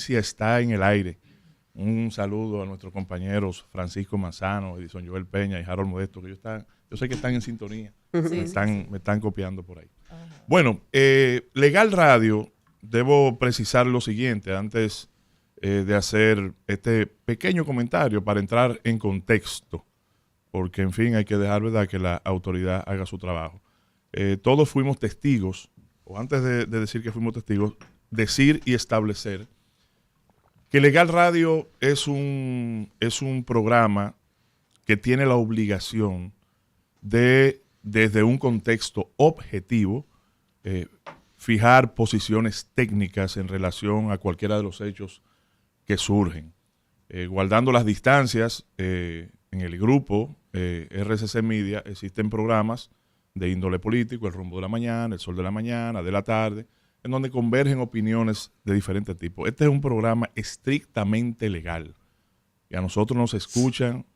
audiencia está en el aire. Un saludo a nuestros compañeros Francisco Manzano, Edison Joel Peña y Harold Modesto, que yo sé que están en sintonía, me están copiando por ahí. Ajá. Bueno, Legal Radio, debo precisar lo siguiente antes de hacer este pequeño comentario para entrar en contexto, porque en fin hay que dejar, ¿verdad?, que la autoridad haga su trabajo. Todos fuimos testigos, o antes de decir que fuimos testigos, decir y establecer que Legal Radio es un programa que tiene la obligación de, desde un contexto objetivo, fijar posiciones técnicas en relación a cualquiera de los hechos que surgen. Guardando las distancias, en el grupo RCC Media existen programas de índole político, El Rumbo de la Mañana, El Sol de la Mañana, de la tarde, en donde convergen opiniones de diferentes tipos. Este es un programa estrictamente legal. Y a nosotros nos escuchan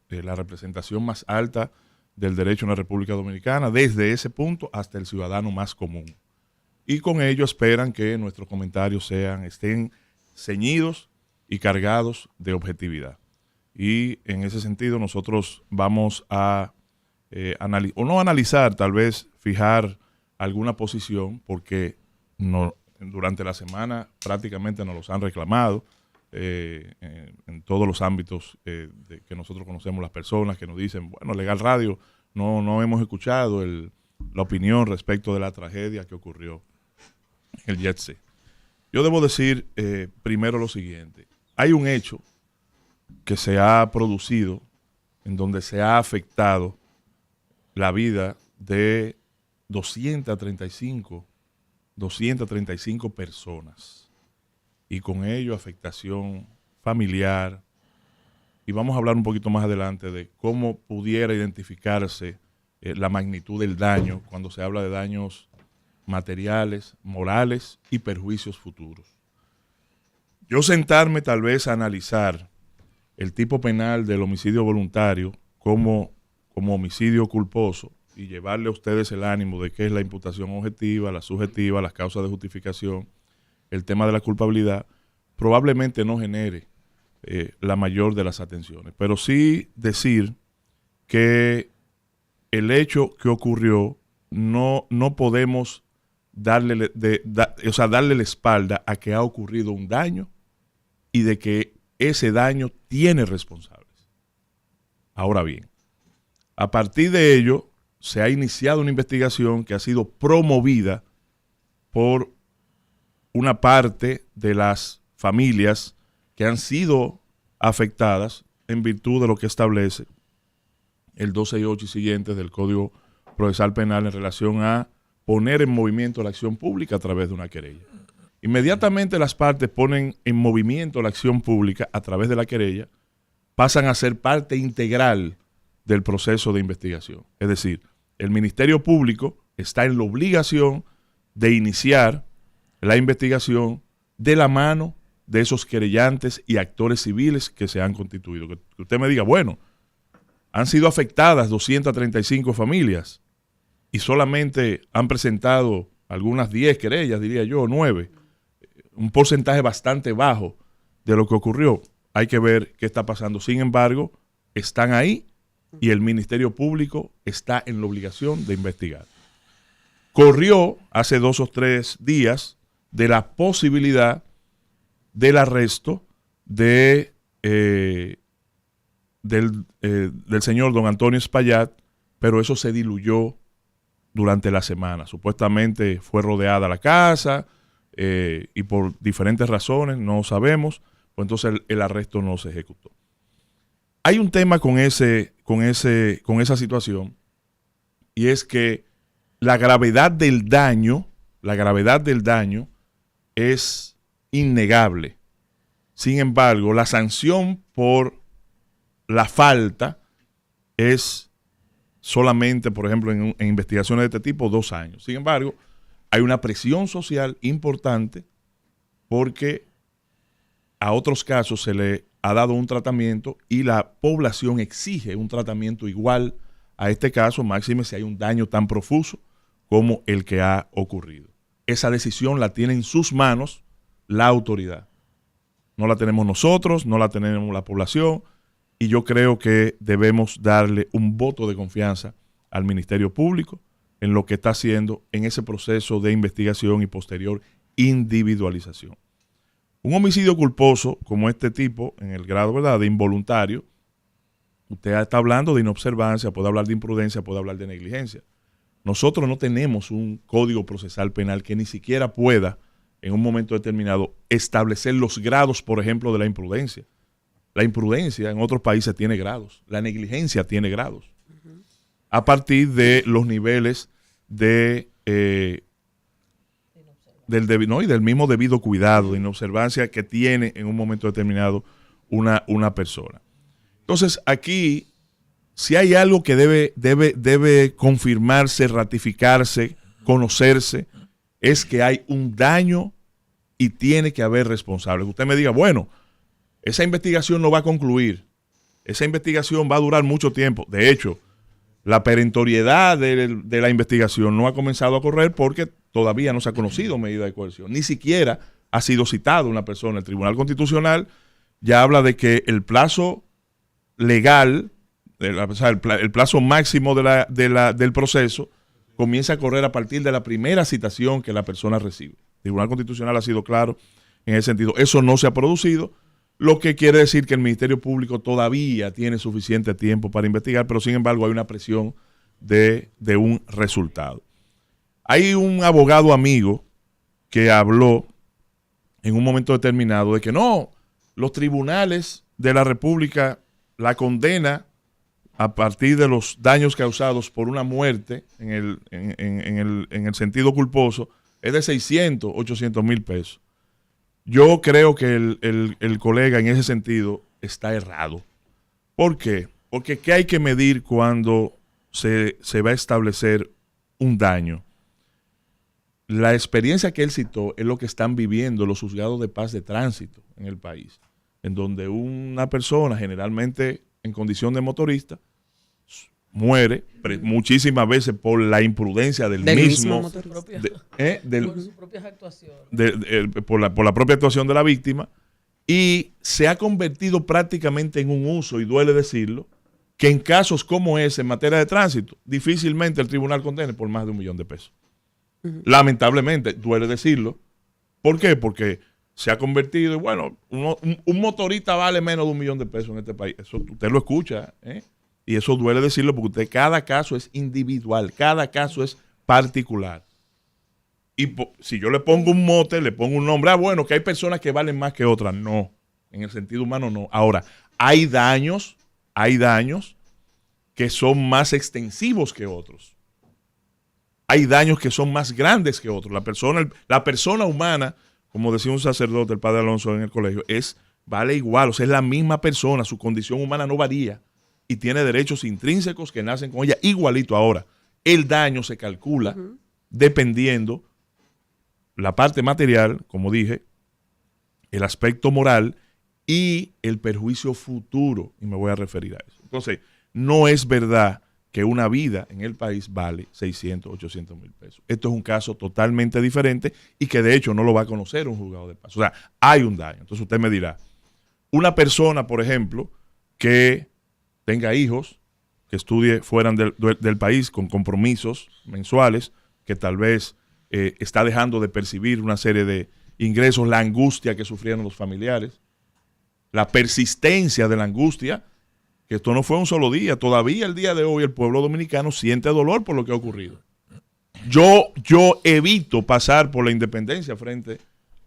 la representación más alta del derecho en la República Dominicana, desde ese punto hasta el ciudadano más común. Y con ello esperan que nuestros comentarios estén ceñidos y cargados de objetividad. Y en ese sentido nosotros vamos a no analizar, tal vez fijar alguna posición, porque durante la semana prácticamente nos los han reclamado en todos los ámbitos que nosotros conocemos, las personas que nos dicen, bueno, Legal Radio, no hemos escuchado la opinión respecto de la tragedia que ocurrió en el Jetset. Yo debo decir primero lo siguiente: hay un hecho que se ha producido en donde se ha afectado la vida de 235 personas, y con ello afectación familiar, y vamos a hablar un poquito más adelante de cómo pudiera identificarse la magnitud del daño cuando se habla de daños materiales, morales y perjuicios futuros. Yo sentarme tal vez a analizar el tipo penal del homicidio voluntario como homicidio culposo y llevarle a ustedes el ánimo de qué es la imputación objetiva, la subjetiva, las causas de justificación, el tema de la culpabilidad, probablemente no genere la mayor de las atenciones. Pero sí decir que el hecho que ocurrió no podemos darle la espalda a que ha ocurrido un daño y de que ese daño tiene responsables. Ahora bien, a partir de ello se ha iniciado una investigación que ha sido promovida por una parte de las familias que han sido afectadas en virtud de lo que establece el 268 y siguientes del Código Procesal Penal en relación a poner en movimiento la acción pública a través de una querella. Inmediatamente las partes ponen en movimiento la acción pública a través de la querella, pasan a ser parte integral del proceso de investigación. Es decir, el Ministerio Público está en la obligación de iniciar la investigación de la mano de esos querellantes y actores civiles que se han constituido. Que usted me diga, bueno, han sido afectadas 235 familias y solamente han presentado algunas 10 querellas, diría yo, 9. Un porcentaje bastante bajo de lo que ocurrió. Hay que ver qué está pasando. Sin embargo, están ahí y el Ministerio Público está en la obligación de investigar. Corrió hace 2 o 3 días de la posibilidad del arresto del señor don Antonio Espaillat, pero eso se diluyó durante la semana. Supuestamente fue rodeada la casa y por diferentes razones, no sabemos, pues entonces el arresto no se ejecutó. Hay un tema con esa situación, y es que la gravedad del daño es innegable. Sin embargo, la sanción por la falta es solamente, por ejemplo, en investigaciones de este tipo, 2 años. Sin embargo, hay una presión social importante porque a otros casos se le ha dado un tratamiento y la población exige un tratamiento igual a este caso, máxime si hay un daño tan profuso como el que ha ocurrido. Esa decisión la tiene en sus manos la autoridad. no la tenemos nosotros, no la tenemos la población, y yo creo que debemos darle un voto de confianza al Ministerio Público en lo que está haciendo en ese proceso de investigación y posterior individualización. Un homicidio culposo como este tipo, en el grado, ¿verdad?, de involuntario, usted está hablando de inobservancia, puede hablar de imprudencia, puede hablar de negligencia. Nosotros no tenemos un código procesal penal que ni siquiera pueda, en un momento determinado, establecer los grados, por ejemplo, de la imprudencia. La imprudencia en otros países tiene grados, la negligencia tiene grados, a partir de los niveles de y del mismo debido cuidado, de inobservancia que tiene en un momento determinado una persona. Entonces, aquí, si hay algo que debe confirmarse, ratificarse, conocerse, es que hay un daño y tiene que haber responsables. Usted me diga, bueno, esa investigación no va a concluir, esa investigación va a durar mucho tiempo. De hecho, la perentoriedad de la investigación no ha comenzado a correr porque todavía no se ha conocido medida de coerción. Ni siquiera ha sido citado una persona. El Tribunal Constitucional ya habla de que el plazo legal, el plazo máximo del proceso, comienza a correr a partir de la primera citación que la persona recibe. El Tribunal Constitucional ha sido claro en ese sentido. Eso no se ha producido, lo que quiere decir que el Ministerio Público todavía tiene suficiente tiempo para investigar, pero sin embargo hay una presión de un resultado. Hay un abogado amigo que habló en un momento determinado de que no, los tribunales de la República, la condena a partir de los daños causados por una muerte en el sentido culposo es de 600, 800 mil pesos. Yo creo que el colega en ese sentido está errado. ¿Por qué? Porque ¿qué hay que medir cuando se va a establecer un daño? La experiencia que él citó es lo que están viviendo los juzgados de paz de tránsito en el país, en donde una persona, generalmente en condición de motorista, muere muchísimas veces por la imprudencia del mismo por sus propias actuaciones, por la propia actuación de la víctima, y se ha convertido prácticamente en un uso, y duele decirlo, que en casos como ese, en materia de tránsito, difícilmente el tribunal condene por más de $1 millón. Lamentablemente, duele decirlo. ¿Por qué? Porque se ha convertido, bueno, un motorista vale menos de $1 millón en este país. Eso usted lo escucha, y eso duele decirlo porque cada caso es individual, cada caso es particular. Y si yo le pongo un mote, le pongo un nombre, bueno, que hay personas que valen más que otras. No, en el sentido humano no. Ahora, hay daños que son más extensivos que otros. Hay daños que son más grandes que otros. La persona humana, como decía un sacerdote, el padre Alonso en el colegio, vale igual, o sea, es la misma persona, su condición humana no varía y tiene derechos intrínsecos que nacen con ella igualito. Ahora, el daño se calcula dependiendo la parte material, como dije, el aspecto moral y el perjuicio futuro, y me voy a referir a eso. Entonces, no es verdad que una vida en el país vale 600, 800 mil pesos. Esto es un caso totalmente diferente y que de hecho no lo va a conocer un juzgado de paz. O sea, hay un daño. Entonces usted me dirá, una persona, por ejemplo, que tenga hijos, que estudie fuera del país con compromisos mensuales, que tal vez está dejando de percibir una serie de ingresos, la angustia que sufrieron los familiares, la persistencia de la angustia, que esto no fue un solo día, todavía el día de hoy el pueblo dominicano siente dolor por lo que ha ocurrido. Yo evito pasar por la Independencia frente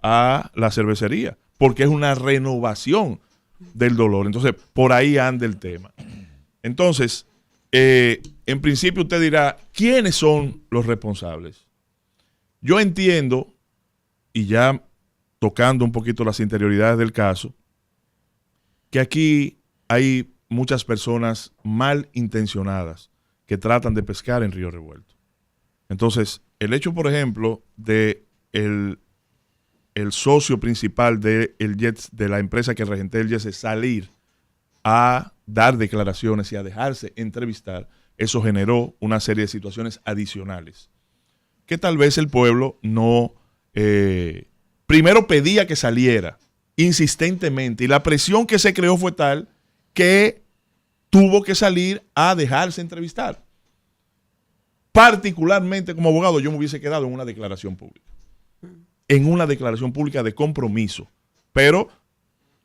a la cervecería, porque es una renovación del dolor. Entonces, por ahí anda el tema. Entonces, en principio usted dirá, ¿quiénes son los responsables? Yo entiendo, y ya tocando un poquito las interioridades del caso, que aquí hay muchas personas mal intencionadas que tratan de pescar en río revuelto. Entonces, el hecho, por ejemplo, de el socio principal de la empresa que regentea el JETS salir a dar declaraciones y a dejarse entrevistar, eso generó una serie de situaciones adicionales que tal vez el pueblo no primero pedía que saliera, insistentemente y la presión que se creó fue tal que tuvo que salir a dejarse entrevistar. Particularmente como abogado, yo me hubiese quedado en una declaración pública. En una declaración pública de compromiso. Pero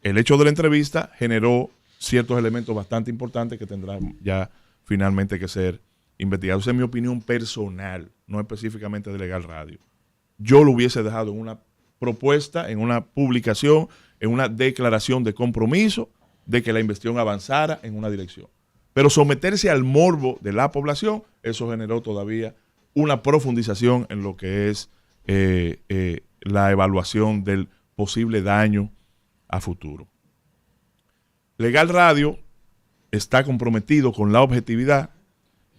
el hecho de la entrevista generó ciertos elementos bastante importantes que tendrán ya finalmente que ser investigados. Esa es mi opinión personal, no específicamente de Legal Radio. Yo lo hubiese dejado en una propuesta, en una publicación, en una declaración de compromiso de que la investigación avanzara en una dirección. Pero someterse al morbo de la población, eso generó todavía una profundización en lo que es la evaluación del posible daño a futuro. Legal Radio está comprometido con la objetividad.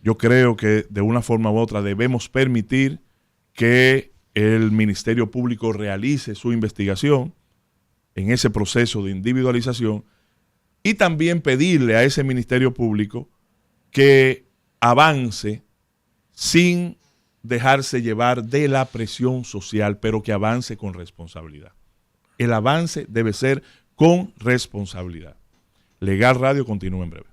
Yo creo que de una forma u otra debemos permitir que el Ministerio Público realice su investigación en ese proceso de individualización y también pedirle a ese Ministerio Público que avance sin dejarse llevar de la presión social, pero que avance con responsabilidad. El avance debe ser con responsabilidad. Legal Radio continúa en breve.